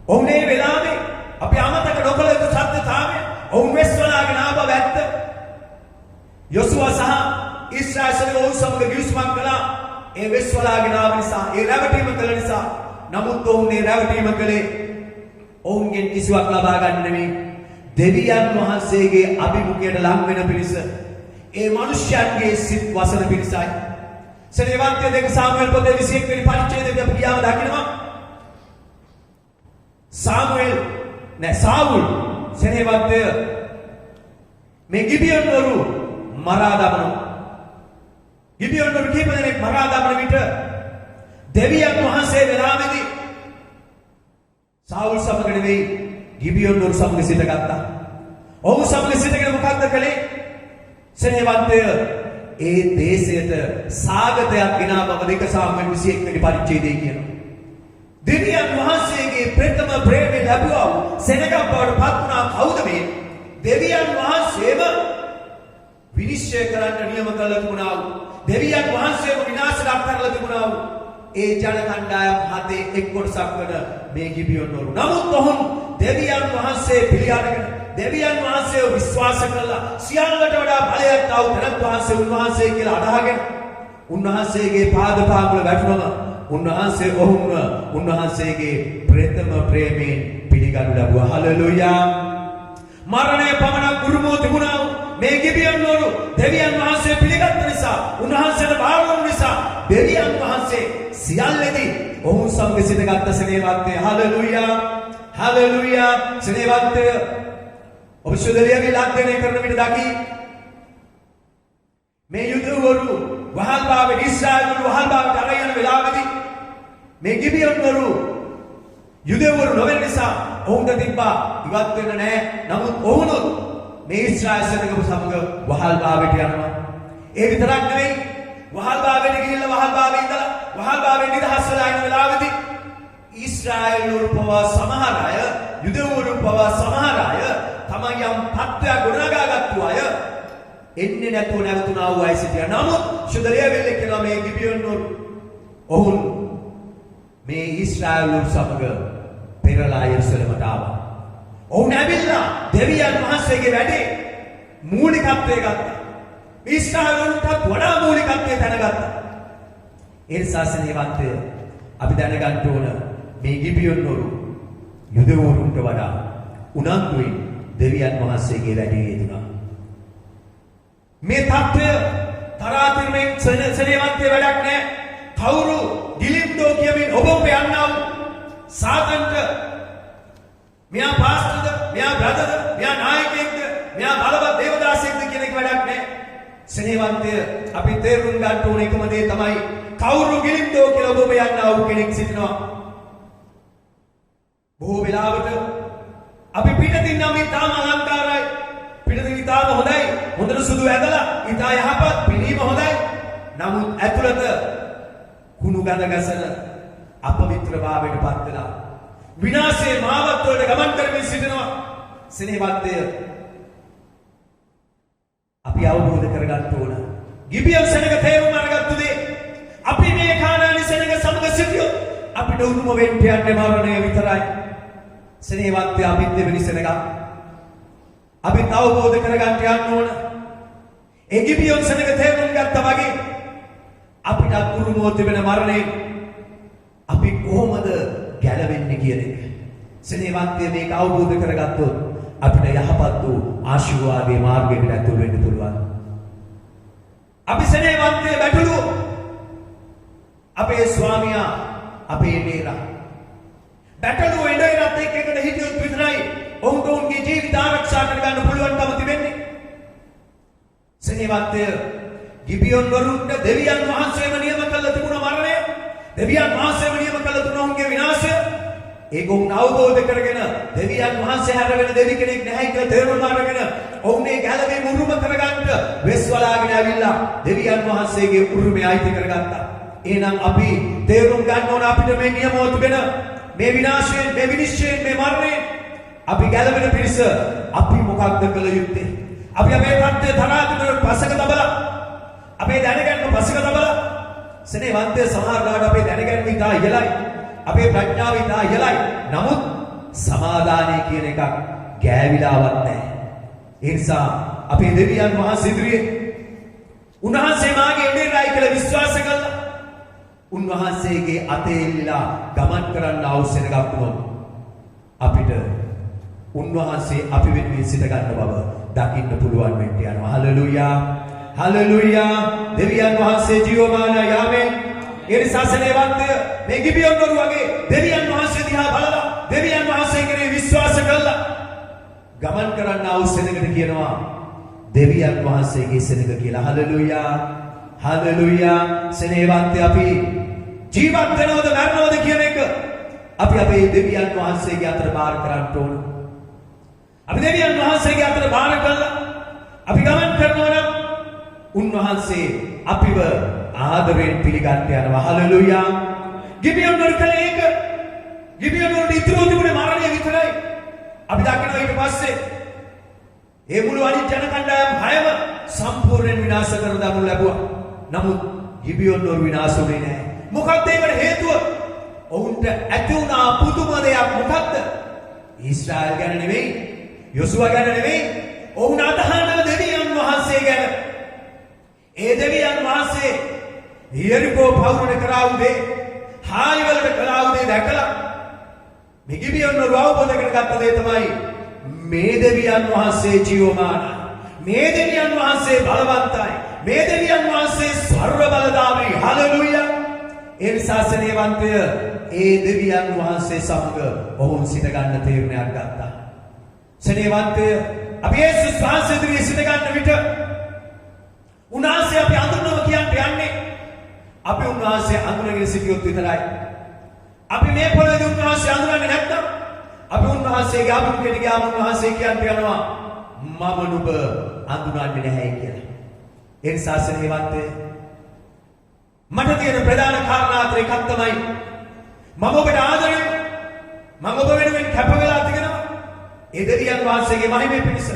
ඔවුන් මේ වෙලාවේ අපි අමතක නොකළ යුතු සත්‍යතාවය ඔවුන් වෙස්වලාගෙන ආව බව ඇත්ත. යොසුවා සහ ඊශ්‍රායල් ඔවුන් සමග ගිවිසුමක් කළා. ඒ වෙස්වලාගෙන ආව නිසා, ඒ රැවටීම කළ නිසා. නමුත් ඔවුන් මේ රැවටීම කළේ ඔවුන්ගෙන් කිසිවක් ලබා ගන්න නෙමෙයි. දෙවියන් වහන්සේගේ අභිමුඛයට ලං වෙන පිරිස. ඒ මිනිස්යන්ගේ සිත් වසන පිරිසයි. සෙනෙහවන්තය 2 සාමුවෙල් පොතේ 21 වෙනි පරිච්ඡේදයේ අපි ගියාම දකිනවා. සාවුල් සෙනෙහවන්තය මේ ගිබියන් වරු මරා දමනවා. ගිබියන් වරු කීප දෙනෙක් මරා දමන විට දෙවියන් වහන්සේ වෙලාවේදී සාවුල් සමග නෙවෙයි ගිබියන් වරු සමග සිටගත්තා. ඔහු සමග සිටගෙන මොකක්ද කළේ? සෙනෙහවන්තය ඒ දේශයට සාගතයක් ගෙනා බව 2 සාමුවෙල් 21 වෙනි පරිච්ඡේදයේ කියනවා. දෙවියන් වහන්සේගේ ප්‍රථම ප්‍රේමය ලැබුවා සෙනගක් බවට පත් වුණා කවුද මේ? දෙවියන් වහන්සේම විනිශ්චය කරන්න නියම කළ තිබුණා. දෙවියන් වහන්සේම විනාශයට අත්හැරලා තිබුණා. ඒ ජන කණ්ඩායම් හතේ එක් කොටසක් වන මේ ගිබියන් වරු. නමුත් ඔවුන් දෙවියන් වහන්සේ පිළිඅරගෙන දෙවියන් වහන්සේව විශ්වාස කළා. සියල්ලට වඩා බලයක් ආව තනත් වහන්සේ උන්වහන්සේ කියලා අදහගෙන උන්වහන්සේගේ පාද පාමුල වැටුණා. උන්වහන්සේ ඔවුන්ව උන්වහන්සේගේ ප්‍රථම ප්‍රේමයෙන් පිළිගනු ලැබුවා. හලෙලූයා. මරණය පමණක් උරුමව තිබුණා මේ ගිබියන් වරු දෙවියන් වහන්සේ පිළිගත් නිසා, උන්වහන්සේට බාර දුන්න නිසා දෙවියන් වහන්සේ සියල්ලෙදී ඔවුන් සමග සිටගත් සෙනෙහවන්තය. හලෙලූයා. හලෙලූයා. සෙනෙහවන්තය ඔබ සුදලියගේ ලක්ෂණය කරන විට දකි මේ යුදවරු වහල්භාවයට ඊශ්‍රායල් වරු වහල්භාවයට අරගෙන යන වෙලාවේදී මේ ගිබියන් වරු යුදවරු නොවන නිසා ඔවුන්ට තිබ්බා ඉවත් වෙන්න නැහැ. නමුත් ඔවුනුත් මේ ඊශ්‍රායල් සෙනඟ සමග වහල්භාවයට යනවා. ඒ විතරක් නෙවෙයි වහල්භාවයට ගිහිල්ලා වහල්භාවයේ ඉඳලා වහල්භාවයෙන් නිදහස් වෙලා ඉන්න වෙලාවේදී ඊශ්‍රායල් වරු පවා සමහර අය යුදවරු පවා සමහර අය තමන්ගේ තත්ත්වය ගොඩනගාගත්තු අය එන්නේ නැතුව නැවතුණා වූ අය සිටියා. නමුත් සුදලියවිල්ල කියනවා මේ ගිබියන් වරු ඔවුන් මේ ඊශ්‍රායල් වරු සමග පෙරලා යෙරුසලමට ආවා. ඔවුන් ඇවිල්ලා දෙවියන් වහන්සේගේ වැඩේ මූලිකත්වය ගත්තා. ඊශ්‍රායල් වරුන්ට වඩා මූලිකත්වය දැනගත්තා. ඒ නිසා සෙනෙහවන්තය අපි දැනගන්න ඕන මේ ගිබියන් වරු යුදවරුන්ට වඩා උනන්දුවෙන් දෙවියන් වහන්සේගේ වැඩේ යෙදුණා. මේ තත්ත්වය තරාතිරමෙන් සෙනෙහවන්තය වැඩක් නැහැ. කවුරු දිලින්දෝ කියමින් ඔබ යන්නා වූ සාතන්ට මෙයා පාස්ටර්ද, මෙයා බ්‍රදර්ද, මෙයා නායකයෙක්ද, මෙයා බලවත් දේවදාසයෙක්ද කියන එක වැඩක් නැහැ. සෙනෙහවන්තය අපි තේරුම් ගන්න ඕන එකම දේ තමයි කවුරු දිලින්දෝ කියලා ඔබ යන්නා වූ කෙනෙක් සිටිනවා. බොහෝ වෙලාවට අපි පිටින් නම් ඊටාම අලංකාරයි. පිටින් ඊටාම හොඳයි. හොඳට සුදු ඇඳලා ඊටා යහපත් පිළීම හොඳයි. නමුත් ඇතුළත කුණු ගඳ ගැසෙන අපවිත්‍රභාවයට පත් වෙලා විනාශයේ මාවත් වලට ගමන් කරමින් සිටිනවා. සෙනෙහවන්තය අපි අවබෝධ කරගන්න ඕන. ගිබියන් සෙනඟ තේරුම් අරගත්තු දේ අපි මේ කානානි සෙනඟ සමග සිටියොත් අපිට උරුම වෙන්න යන්නේ මරණය විතරයි. සෙනෙහවන්තය අපිත් දෙවෙනි සෙනඟ අපි අවබෝධ කරගන්න යන්න ඕන. ඒ ගිබියන් සෙනඟ තේරුම් ගත්තා වගේ අපිට උරුමව තිබෙන මරණය අපි කොහොමද ගැලවෙන්නේ කියන එක. සෙනෙහවන්තය මේක අවබෝධ කරගත්තොත් අපිට යහපත් වූ ආශිර්වාදයේ මාර්ගයකට ඇතුල් වෙන්න පුළුවන්. අපි සෙනෙහවන්තය වැටළු අපේ ස්වාමියා අපේ නේරා බැටළුව ඉඳලා එකට හිටියොත් විතරයි ඔවුන්ට ඔවුන්ගේ ජීවිත ආරක්ෂා කරගන්න පුළුවන්කම තිබෙන්නේ. සෙනෙහවන්තය ගිබියන් වරුන්ට දෙවියන් වහන්සේම නියම කළ තිබුණ මරණය, දෙවියන් වහන්සේම නියම කළ තිබුණ ඔවුන්ගේ විනාශය ඒක ඔවුන් අවබෝධ කරගෙන දෙවියන් වහන්සේ හැර වෙන දෙවි කෙනෙක් නැහැ කියලා තේරුම් අරගෙන ඔවුන්ගේ ගැලවීම උරුම කරගන්න වෙස් වලාගෙන ඇවිල්ලා දෙවියන් වහන්සේගේ උරුමය අයිති කරගත්තා. එහෙනම් අපි තේරුම් ගන්න ඕන අපිට මේ නියමව තිබෙන මේ විනාශයෙන් මේ විනිශ්චයෙන් මේ මරණයෙන් අපි ගැලවෙන පිරිස අපි මොකක්ද කළ යුත්තේ? අපි අපේ තත්ත්වය තරහට පසක තබලා අපේ දැනගැන්ම පසක තබලා සෙනෙහවන්තය සමහරවිට අපේ දැනගැන්ම ඉතා ඉහළයි. අපේ ප්‍රඥාව ඉතා ඉහළයි. නමුත් සමාදානය කියන එකක් ගෑවිලාවත් නැහැ. ඒ නිසා අපේ දෙවියන් වහන්සේ ඉදිරියේ උන්වහන්සේ මාගේ එන්නේයි කියලා විශ්වාස කළා. උන්වහන්සේගේ අතේ එල්ලලා ගමන් කරන්න අවශ්‍යනක් වුණොත් අපිට උන්වහන්සේ අපි වෙනුවෙන් සිට ගන්න බව දකින්න පුළුවන් වෙන්න යනවා. හලෙලූයා. හලෙලූයා. දෙවියන් වහන්සේ ජීවමාන යාමේ. ඒ නිසා සෙනෙහවන්තය මේ ගිබියොන් වරු වගේ දෙවියන් වහන්සේ දිහා බලලා දෙවියන් වහන්සේ කෙරේ විශ්වාස කළා. ගමන් කරන්න අවශ්‍යනකට කියනවා දෙවියන් වහන්සේගේ සෙනඟ කියලා. හලෙලූයා. හලෙලූයා. සෙනෙහවන්තය අපි ජීවත් වෙනවද මරණවද කියන එක අපි අපේ දෙවියන් වහන්සේගේ අතට බාර කරන්න ඕන. අපි දෙවියන් වහන්සේගේ අතට බාර කළා අපි ගමන් කරනවා නම් උන්වහන්සේ අපිව ආදරයෙන් පිළිගන්න යනවා. හලෙලූයා. ගිබියොන් වල කලේ ඒක ගිබියොන් වල ඉතුරු තිබුණේ මරණය විතරයි. අපි දකිනවා ඊට පස්සේ ඒ මුළු අනිත් ජන කණ්ඩායම් හයම සම්පූර්ණයෙන් විනාශ කර දාමු ලැබුවා. නමුත් ගිබියොන් වල විනාශ වුණේ නැහැ. මොකක්ද ඒකට හේතුව? ඔවුන්ට ඇති වුණා පුදුම දෙයක්. මොකක්ද? ඊශ්‍රායල් ගැන නෙවෙයි, යොසුවා ගැන නෙවෙයි, ඔවුන් අදහන දෙවියන් වහන්සේ ගැන. ඒ දෙවියන් වහන්සේ යෙරිකෝ පවුරට කරා උදේ, හායි වලට කරා උදේ දැකලා මේ ගිබියොන් වල අවබෝධ කරගත්ත දේ තමයි මේ දෙවියන් වහන්සේ ජීවමානයි. මේ දෙවියන් වහන්සේ බලවන්තයි. මේ දෙවියන් වහන්සේ සර්ව බලධාරී. හලෙලූයා. ඒ නිසා සෙනෙහවන්තය ඒ දෙවියන් වහන්සේ සමග ඔවුන් සිට ගන්න තීරණයක් ගත්තා. සෙනෙහවන්තය අපි යේසුස් වහන්සේ ඉදිරියේ සිට ගන්න විට උන්වහන්සේ අපි අඳුරනවා කියන්න යන්නේ අපි උන්වහන්සේ අඳුරගෙන සිටියොත් විතරයි. අපි මේ පොළොවේ උන්වහන්සේ අඳුරන්නේ නැත්නම් අපි උන්වහන්සේගේ අභිමුඛයට ගියාම උන්වහන්සේ කියන්න යනවා මම නුඹ අඳුරන්නේ නැහැ කියලා. ඒ නිසා සෙනෙහවන්තය මට තියෙන ප්‍රධාන කාරණා අතර එකක් තමයි මම ඔබට ආදරෙන් මම ඔබ වෙනුවෙන් කැප වෙලා තිබෙනවා ඒ දෙවියන් වහන්සේගේ මහිමේ පිණිස.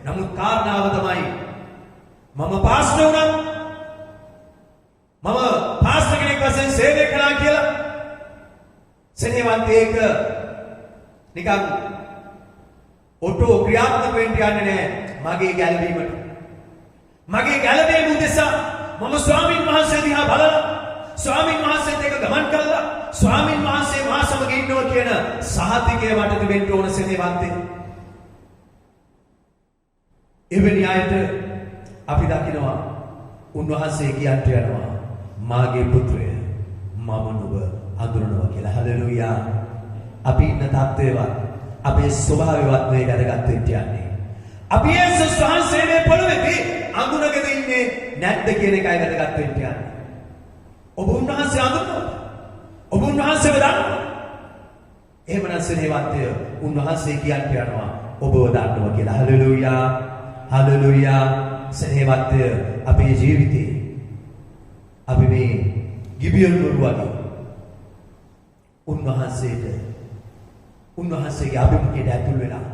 නමුත් කාරණාව තමයි මම පාස්ටර් වුණා මම පාස්ටර් කෙනෙක් වශයෙන් සේවය කළා කියලා සෙනෙහවන්තය ඒක නිකන් ඔටෝ ක්‍රියාත්මක වෙන්න යන්නේ නැහැ මගේ ගැළවීමට. මගේ ගැළවීම උදෙසා මම ස්වාමීන් වහන්සේ දිහා බලලා ස්වාමීන් වහන්සේත් එක්ක ගමන් කළා ස්වාමීන් වහන්සේ මා සමග ඉන්නවා කියන සහතිකය මට තිබෙන්න ඕන සෙනෙහවන්තේ. එවැනි අයට අපි දකිනවා උන්වහන්සේ කියන්ට යනවා මාගේ පුත්‍රය මම නුඹ අඳුරනවා කියලා. හලෙලූයා. අපි ඉන්න තත්ත්වේවත් අපේ ස්වභාවයවත් මේ වැඩගත් වෙන්න යන්නේ. අපි යේසුස් වහන්සේ මේ පොළොවේ අඳුනගෙන ඉන්නේ නැද්ද කියන එකයි වැදගත් වෙන්න යන්නේ. ඔබ උන්වහන්සේ අඳුනනවද? ඔබ උන්වහන්සේව දන්නවද? එහෙමනම් සෙනෙහවන්තය උන්වහන්සේ කියන්න යනවා ඔබව දන්නවා කියලා. හලෙලූයා. හලෙලූයා. සෙනෙහවන්තය අපේ ජීවිතේ අපි මේ ගිබියොන් වල වගේ උන්වහන්සේගේ අභිමුඛයට ඇතුල් වෙලා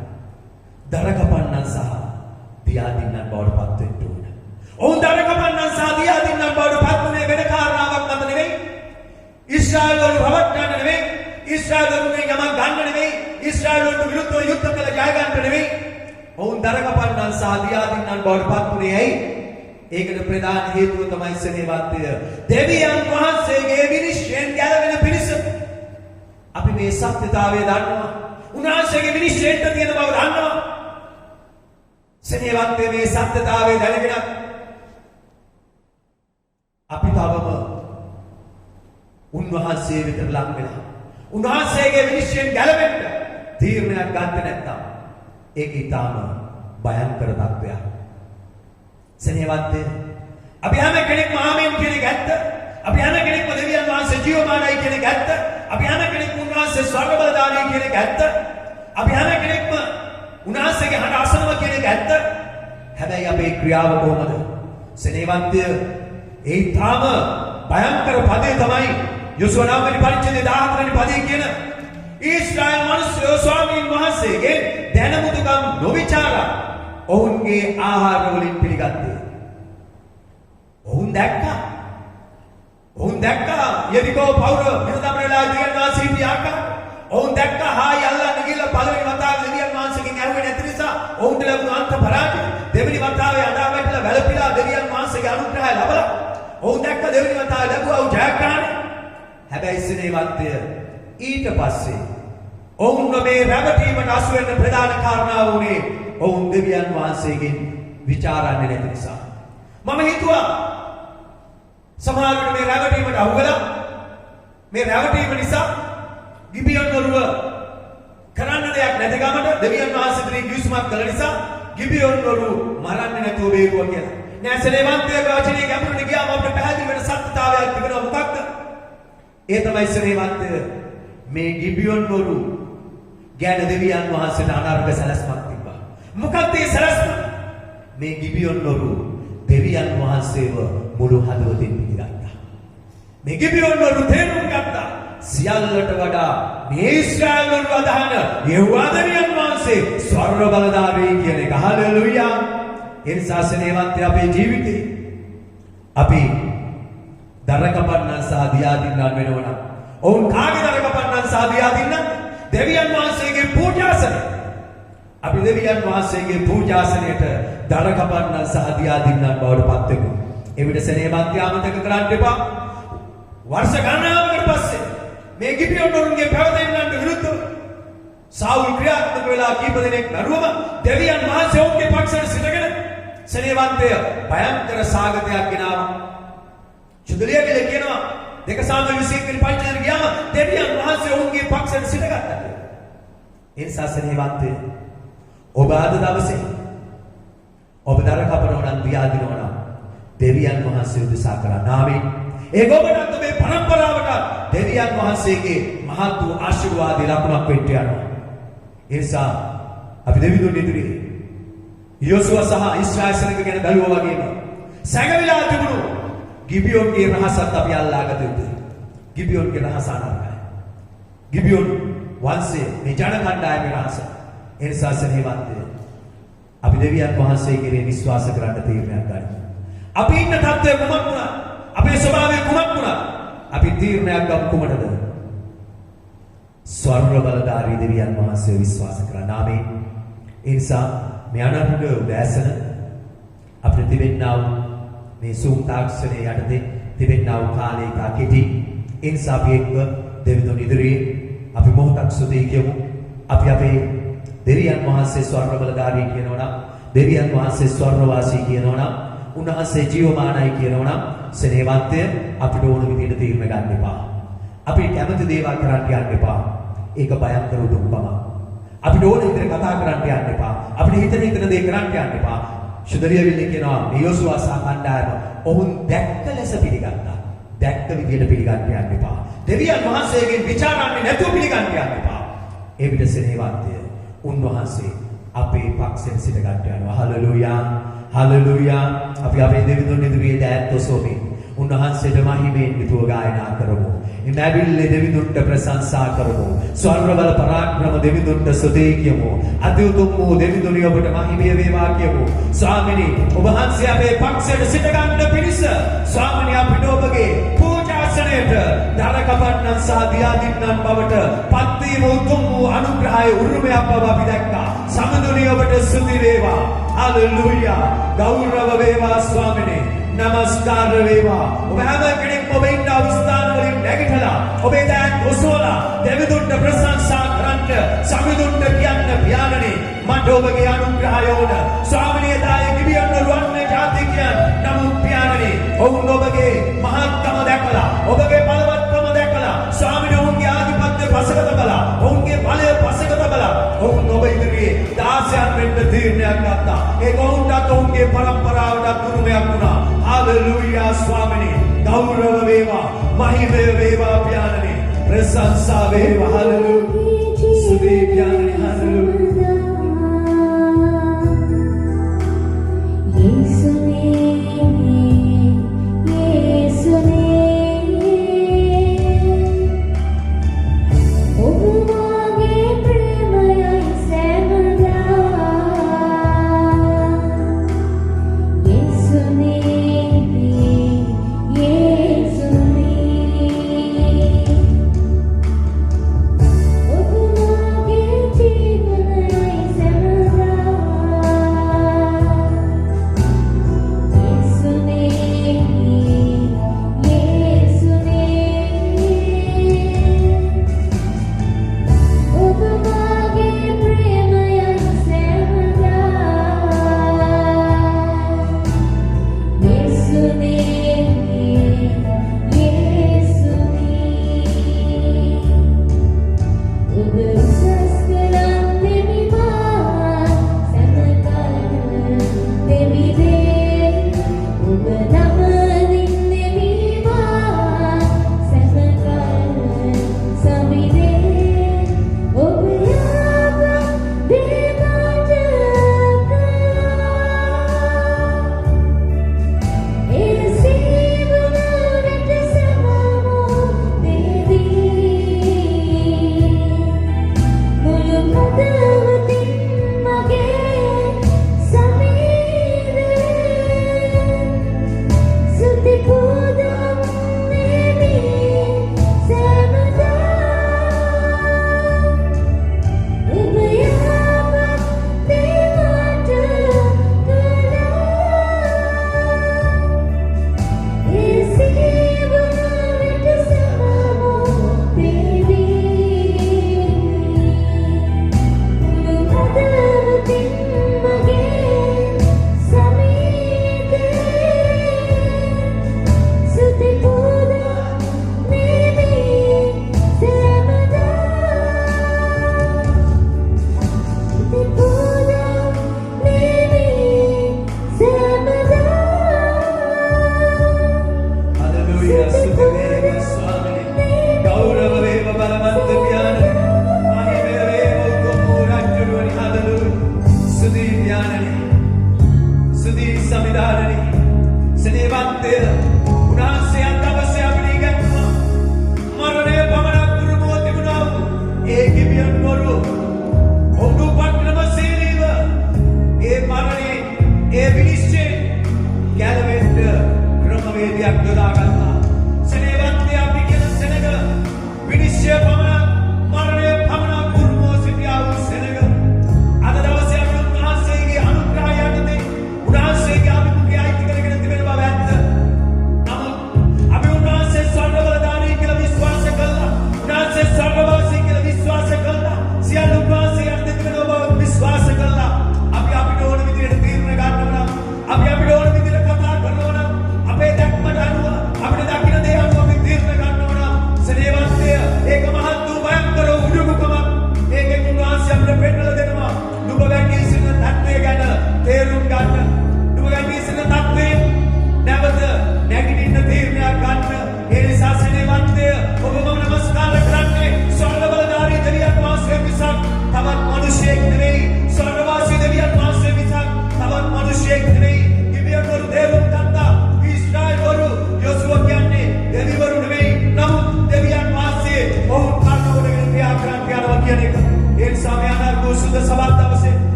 දරකපන්නන් සහ දියාදින්නන් බවට පත් වෙන්න ඕන. ඔවුන් දරකපන්නන් සහ දියාදින්නන් බවට පත් වුණේ වෙන කාරණාවක් මත නෙවෙයි. ඊශ්‍රායල් වල රවට්ටන්න නෙවෙයි. ඊශ්‍රායල් වලුනේ යමක් ගන්න නෙවෙයි. ඊශ්‍රායල් වලට විරුද්ධව යුද්ධ කළ ජය ගන්න නෙවෙයි. ඔවුන් දරකපන්නන් සහ දියාදින්නන් බවට පත් වුණේ ඇයි? ඒකට ප්‍රධාන හේතුව තමයි සෙනෙහවන්තය දෙවියන් වහන්සේගේ විනිශ්චයෙන් ගැලවෙන පිණිස අපි මේ සත්‍යතාවය දන්නවා. උන්වහන්සේගේ විනිශ්චයට තියෙන බව දන්නවා. සෙනෙහවන්තය මේ සත්‍යතාවය දැනගෙන අපි තවම උන්වහන්සේ වෙත ලං වෙලා උන්වහන්සේගේ විනිශ්චයෙන් ගැලවෙන්න තීරණයක් ගන්න නැත්නම් ඒක ඊටාම භයංකර තත්ත්වයක්. සෙනෙහවන්තය අපි හැම කෙනෙක්ම ආමේන් කියන එක ඇත්ත. අපි හැම කෙනෙක්ම දෙවියන් වහන්සේ ජීවමානයි කියන එක ඇත්ත. අපි හැම කෙනෙක්ම උන්වහන්සේ ස්වර්ග බලධාරී කියන එක ඇත්ත. අපි හැම කෙනෙක්ම උන්වහන්සේගේ හඬ අසනවා කියන එක ඇත්ත. හැබැයි අපේ ක්‍රියාව කොහොමද? සෙනෙහවන්තය ඒ තාම භයංකර පදේ තමයි යොසුවා 9 වෙනි පරිච්ඡේදයේ 14 වෙනි පදේ කියන ඊශ්‍රායල් මිනිස්සු ස්වාමීන් වහන්සේගේ දැනුමුතුකම් නොවිචාරා ඔවුන්ගේ ආහාර වලින් පිළිගත්තේ. ඔවුන් දැක්කා යෙරිකෝ පවුර මිනිදමරලා දෙවියන් වහන්සේ පියාකා. ඔවුන් දැක්කා හායි අල්ලන්න ගිහලා පළවෙනි වතාවේ දෙවියන් වහන්සේගෙන් ඇහුවේ නැති නිසා ඔවුන්ට ලැබුණු අන්ත පරාජය. දෙවෙනි වතාවේ අඬා වැටිලා වැළපිලා දෙවියන් වහන්සේගේ අනුග්‍රහය ලබලා ඔවුන් දැක්ක දෙවෙනි වතාවේ ලැබුවා ජයග්‍රහණය. හැබැයි සිනේවන්තය ඊට පස්සේ ඔවුන් මේ රැවටීමට අසු වෙන ප්‍රධාන කාරණාව උනේ ඔවුන් දෙවියන් වහන්සේගෙන් ਵਿਚාරන්නේ නැති නිසා. මම හිතුවා සමහරවිට මේ රැවටීමට අහු වෙලා මේ රැවටීම නිසා ගිබියන් වරුව කරන්න දෙයක් නැති ගමට දෙවියන් වහන්සේගේ කිවිසුමක් කළ නිසා ගිබියන් වරු මරන්නේ නැතුව බේරුවා කියලා. නෑ සිනේවන්තයේ වචනේ ගැඹුරට ගියාම අපිට පැහැදිලි වෙන සත්‍යතාවයක් තිබෙනවා. මොකක්ද? ඒ තමයි සිනේවන්තය මේ ගිබියන් වරු ගැන දෙවියන් වහන්සේට අනර්ග සැලැස්මක් තිබ්බා. මොකක්ද මේ සැලැස්ම? මේ ගිබියන් වරු දෙවියන් වහන්සේව මුළු හදවතින් පිළිගත්තා. මේ ගිබියන් වරු තේරුම් ගත්තා සියල්ලට වඩා මේ ඊශ්‍රායල් වරු අදහන යෙහෝවා දෙවියන් වහන්සේ ස්වර්ග බලධාරී කියන එක. හලෙලූයා. ඒ නිසා සිනේවන්තය අපේ ජීවිතේ අපි දරකපන්නන් සහ දියාදින්නන් වෙනවනම් ඔවුන් කාගේ දරකපන්නන් සහ දියාදින්නන්? දෙවියන් වහන්සේගේ පූජාසනය. අපි දෙවියන් වහන්සේගේ පූජාසනයට දරකපන්නන් සහ දියාදින්නන් බවට පත් වෙමු. එවිට සිනේවන්තය අමතක කරන්න එපා. වර්ෂ ගණනාවකට පස්සේ මේ ගිබියන් වරුන්ගේ පැවතෙන්නන්ට විරුද්ධව සාවුල් ක්‍රියාත්මක වෙලා කීප දෙනෙක් මරුවම දෙවියන් වහන්සේ ඔවුන්ගේ පක්ෂයට සිටගෙන සිනේවන්තය භයංකර සාගතයක් ගෙනාවා. චුදලියගල කියනවා 2 සාමුවෙල් 21 වෙනි පරිච්ඡේදයට ගියාම දෙවියන් වහන්සේ ඔවුන්ගේ පක්ෂයට සිටගත්තා. ඒ නිසා සිනේවන්තය ඔබ අද දවසේ ඔබ දර කපනවා නම් දියාදිනවා නම් දෙවියන් වහන්සේ උදෙසා කරන්න. ආමේන්. ඒක ඔබට මේ පරම්පරාවට දෙවියන් වහන්සේගේ මහත් වූ ආශිර්වාදේ ලකුණක් වෙන්න යනවා. ඒ නිසා අපි දෙවිඳුන් ඉදිරියේ යෝසුවා සහ ඊශ්‍රායල් සෙනඟ ගැන බැලුවා වගේම සැඟවිලා තිබුණු ගිබියොන්ගේ රහසත් අපි අල්ලාගත යුතුයි. ගිබියොන්ගේ රහස අනර්ගයි. ගිබියොන් වංශයේ මේ ජන කණ්ඩායමේ රහස. ඒ නිසා සිනේවන්තය අපි දෙවියන් වහන්සේ කෙරේ විශ්වාස කරන්න තීරණයක් ගන්න. අපි ඉන්න තත්ත්වය කුමක් වුණා? අපේ ස්වභාවය කුමක් වුණා? අපි තීරණයක් ගමු කුමටද? ස්වර්ග බලධාරී දෙවියන් වහන්සේ විශ්වාස කරන්න. ආමේන්. ඒ නිසා මේ අනර්ග උදෑසන අපිට තිබෙන්නා වූ මේ සූම් තාක්ෂණයේ යටතේ තිබෙන්නා වූ කාලයක කෙටි. ඒ නිසා අපි එක්ක දෙවිඳුන් ඉදිරියේ අපි මොහොතක් සුදී කියමු. අපි අපේ දෙවියන් වහන්සේ ස්වර්ග බලධාරී කියනවා නම්, දෙවියන් වහන්සේ ස්වර්ගවාසී කියනවා නම්, උන්වහන්සේ ජීවමානයි කියනවා නම් සිනේවන්තය අපිට ඕන විදිහට තීරණ ගන්න එපා. අපි කැමති දේවල් කරන්න යන්න එපා. ඒක භයංකර දුක්කම. අපිට ඕන විදිහට කතා කරන්න යන්න එපා. අපිට හිතන දේ කරන්න යන්න එපා. ශුදරියවිල්ලේ කියනවා මේ යෝසුවා සහ කණ්ඩායම ඔවුන් දැක්ක ලෙස පිළිගත්තා. දැක්ක විදිහට පිළිගන්න යන්න එපා. දෙවියන් වහන්සේගෙන් ਵਿਚාරන්නේ නැතුව පිළිගන්න යන්න එපා. ඒ විට සිනේවන්තය උන්වහන්සේ අපේ පක්ෂෙන් සිට ගන්න යනවා. හලෙලූයා. හලෙලූයා. අපි අපේ දෙවිඳුන් ඉදිරියේ දෑත් ඔසවමින් උන්වහන්සේට මහිමෙන් යුතුව ගායනා කරමු. එමැවිල්ලේ දෙවිඳුන්ට ප්‍රශංසා කරමු. ස්වර්ග බල පරාක්‍රම දෙවිඳුන්ට ස්තුති කියමු. අතිඋතුම් වූ දෙවිඳුනි ඔබට මහිමය වේවා කියමු. ස්වාමිනී ඔබ වහන්සේ අපේ පක්ෂයට සිට ගන්න පිණිස ස්වාමිනී අපිට ඔබගේ පූජාසනයට දරකපන්නන් සහ දියාදින්නන් බවට පත් වීම උතුම් වූ අනුග්‍රහයේ උරුමයක් බව අපි දැක්කා. සමදුනි ඔබට ස්තුති වේවා. හලෙලූයා. ගෞරව වේවා ස්වාමිනී. නමස්කාර වේවා. ඔබ හැම කෙනෙක්ම ඔබ ඉන්න අවස්ථාන වලින් නැගිටලා ඔබේ දෑත් ඔසවලා දෙවිඳුන්ට ප්‍රශංසා කරන්න, සමිඳුන්ට කියන්න පියාණනි මට ඔබගේ අනුග්‍රහය ඕන. ස්වාමිනේ දාය ගිවියන් රුවන්නේ ජාතිකයන්. නමුත් පියාණනි ඔවුන් ඔබගේ මහත්කම දැකලා, ඔබගේ බලවත්කම දැකලා ස්වාමිනේ ඔවුන්ගේ ආධිපත්‍ය පසක තබලා, ඔවුන්ගේ බලය පසක තබලා ඔවුන් ඔබ ඉදිරියේ දාසයන් වෙන්න තීරණයක් ගත්තා. ඒක ඔවුන්ටත් ඔවුන්ගේ පරම්පරාවටත් උරුමයක් වුණා. හලෙලූයා ස්වාමිනේ. ගෞරව වේවා, මහිමය වේවා පියාණනි. ප්‍රශංසා වේවා. හලෙලූයා. ස්තුති පියාණනි. හලෙලූයා.
Yesu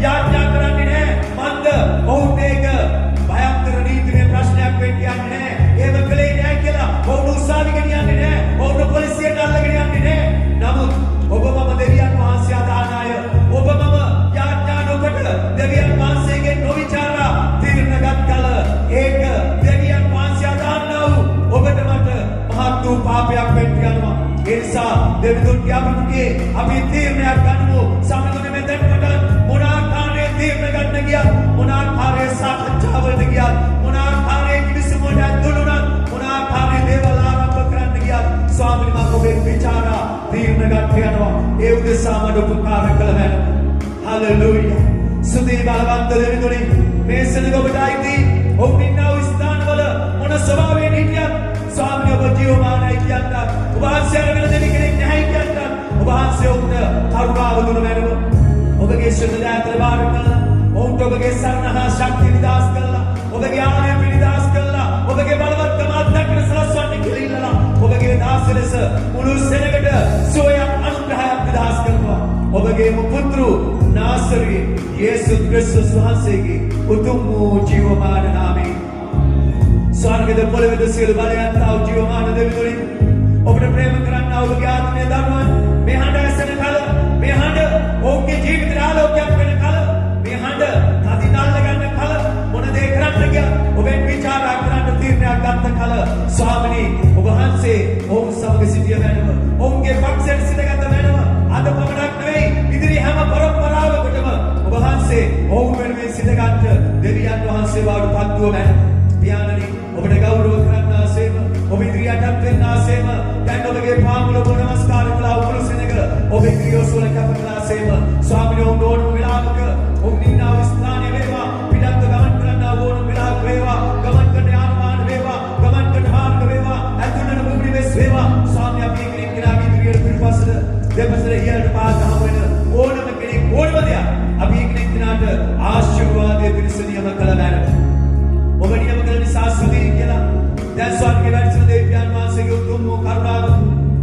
යාඥා කරන්නේ නැහැ. මන්ද ඔවුන් මේක භයංකර නීතිමය ප්‍රශ්නයක් වෙන්න යන්නේ නැහැ. ඒව කලේ නැහැ කියලා ඔවුන් උත්සාහි ගෙනියන්නේ නැහැ. ඔවුන් පොලිසියට අල්ලගෙන යන්නේ නැහැ. නමුත් ඔබ මම දෙවියන් වහන්සේ අදහන අය ඔබ මම යාඥා නොකොට දෙවියන් වහන්සේගෙන් නොවිචාරා තීරණගත් කල ඒක දෙවියන් වහන්සේ අදහන්නා වූ ඔබට මට මහත් වූ පාපයක් වෙන්න යනවා. ඒ නිසා දෙවිතුන්ගේ අපි තීරණයක් ගන්නමු. සමගුණ මෙතෙන් පටන් මොන ආකාරයේ තීරණ ගන්න ගියත් මොන ආකාරයේ සාකච්ඡාවලට ගියත් මොන ආකාරයේ කිවිසුමකට ඇතුළුණත් මොන ආකාරයේ දේවල් ආරම්භ කරන්න ගියත් ස්වාමීනි මම ඔබේ විචාරා තීරණ ගන්න යනවා. ඒ උදෙසා මට උපකාර කළ හැම හලෙලූයා. සුදී බලවන්ත දෙවිතුනි මේ සෙනග ඔබට අයිති ඔවුන් ඉන්නා වූ ස්ථානවල මොන ස්වභාවයෙන් හිටියත් ස්වාමීනි ඔබ ජීවමානයි කියන්න ඔබ වහන්සේ අරගෙන දෙවි කෙනෙක් නැහැ කියන්න ඔබ වහන්සේ උන්ට කරුණාව දුන මැනව ඔබගේ ශ්‍රද්ධාව ඇතර බාර කළා ඔවුන්ට ඔබගේ සරණ හා ශක්තිය නිදාස් කළා ඔබගේ ආලය පිළිදාස් කළා ඔබගේ බලවත්කම අත්දැකීම සලස්වන්න කියලා ඉල්ලලා ඔබගේ දාසලස මුළු සෙනගට සෝයක් අනුග්‍රහයක් නිදාස් කරනවා ඔබගේ පුත්‍රු නාසරේ යේසුස් ක්‍රිස්තුස් වහන්සේගේ උතුම් වූ ජීවමාන නාමයෙන් ස්වර්ගද පොළොවේද සියලු බලයන් තාව ජීවමාන දෙවිතුනි ඔබට ප්‍රේම කරන්න ඔබගේ ආත්මය දරුවන් මේ හඬ ඇසෙන කල මේ හඬ ඔවුන්ගේ ජීවිතේ ආලෝකයක් වෙන කල මේ හඬ තදින් අල්ල ගන්න කල මොන දේ කරන්න ගියා ඔබෙන් විචාරා කරන්න තීරණයක් ගත්ත කල ස්වාමිනී ඔබ වහන්සේ ඔවුන් සමග සිටිය මැනව ඔවුන්ගේ පක්ෂයට සිටගත මැනව අද පමණක් නෙවෙයි ඉදිරි හැම පරම්පරාවකටම ඔබ වහන්සේ ඔවුන් වෙනුවෙන් සිටගන්න දෙවියන් වහන්සේ වාට පත්ව මැනව පියාණනි ඔබට ගෞරව කරන්න ආසේම ඔබ ඉදිරියටත් වෙන්න ආසේම දැන් ඔබගේ පාමුල ඔබ නමස්කාර කළා උපුරු සෙනග ඔබ ඉදිරියෝසුල කැප කළා ආසේම ස්වාමීන් වහන්සේ ඕන වෙලාවක ඔබ ඉන්නා වූ ස්ථානයේ වේවා පිටත් ගමන් කරන්න ඕන වෙලාවක වේවා ගමන් කරන යානවාහන වේවා ගමන් කරන මාර්ග වේවා ඇතුළත භූමි වෙස් වේවා ස්වාමීන් අපි කෙනෙක් කෙනාගේ ඉදිරියට පිටපස්සට දෙපසට ඉහළට පාදහම වෙන ඕනම කෙනෙක් ඕනම දෙයක් අපි කෙනෙක් කෙනාට ආශිර්වාදයේ පිණිස නියම කළ බැලුවා ඔබ නියම කළ නිසා ස්තුතියි කියලා දැන් ස්වර්ගයේ වැඩසින දෙවියන් වහන්සේගේ උතුම් වූ කරුණාව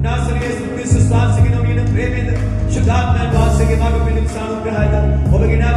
නාසරේ යේසුස් ක්‍රිස්තුස් වහන්සේගේ නාමයෙන් ප්‍රේමයෙන් සුද්ධාත්මයන් වහන්සේගේ මඟ පිණිස අනුග්‍රහයද ඔබගේ නාම